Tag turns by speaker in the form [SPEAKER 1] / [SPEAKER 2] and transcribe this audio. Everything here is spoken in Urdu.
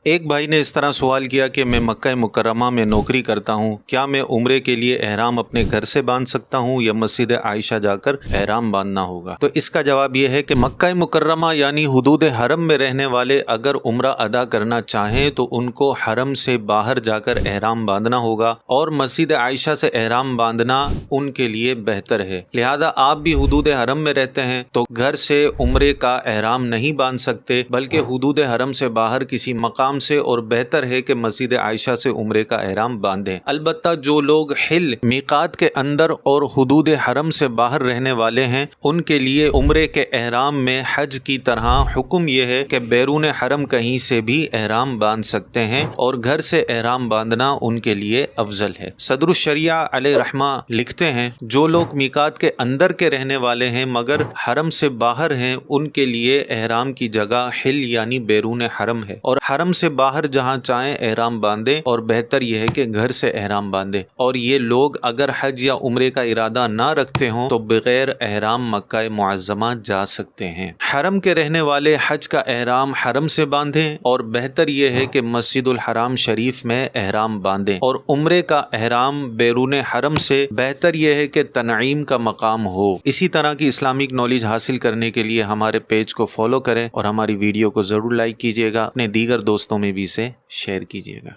[SPEAKER 1] ایک بھائی نے اس طرح سوال کیا کہ میں مکہ مکرمہ میں نوکری کرتا ہوں، کیا میں عمرے کے لیے احرام اپنے گھر سے باندھ سکتا ہوں یا مسجد عائشہ جا کر احرام باندھنا ہوگا؟ تو اس کا جواب یہ ہے کہ مکہ مکرمہ یعنی حدود حرم میں رہنے والے اگر عمرہ ادا کرنا چاہیں تو ان کو حرم سے باہر جا کر احرام باندھنا ہوگا، اور مسجد عائشہ سے احرام باندھنا ان کے لیے بہتر ہے۔ لہذا آپ بھی حدود حرم میں رہتے ہیں تو گھر سے عمرے کا احرام نہیں باندھ سکتے، بلکہ حدود حرم سے باہر کسی مقام سے، اور بہتر ہے کہ مسجد عائشہ سے عمرے کا احرام باندھیں۔ البتہ جو لوگ حل میقات کے اندر اور حدود حرم سے باہر رہنے والے ہیں، ان کے لیے عمرے کے احرام میں حج کی طرح حکم یہ ہے کہ بیرون حرم کہیں سے بھی احرام باندھ سکتے ہیں، اور گھر سے احرام باندھنا ان کے لیے افضل ہے۔ صدر الشریعہ علیہ رحمہ لکھتے ہیں، جو لوگ میقات کے اندر کے رہنے والے ہیں مگر حرم سے باہر ہیں، ان کے لیے احرام کی جگہ حل یعنی بیرون حرم ہے، اور حرم سے باہر جہاں چاہیں احرام باندھیں، اور بہتر یہ ہے کہ گھر سے احرام باندھیں۔ اور یہ لوگ اگر حج یا عمرے کا ارادہ نہ رکھتے ہوں تو بغیر احرام مکہ معظمہ جا سکتے ہیں۔ حرم کے رہنے والے حج کا احرام حرم سے باندھیں، اور بہتر یہ ہے کہ مسجد الحرام شریف میں احرام باندھیں، اور عمرے کا احرام بیرون حرم سے بہتر یہ ہے کہ تنعیم کا مقام ہو۔ اسی طرح کی اسلامک نالج حاصل کرنے کے لیے ہمارے پیج کو فالو کریں، اور ہماری ویڈیو کو ضرور لائک کیجیے گا، اپنے دیگر دوستوں میں بھی اسے شیئر کیجیے گا۔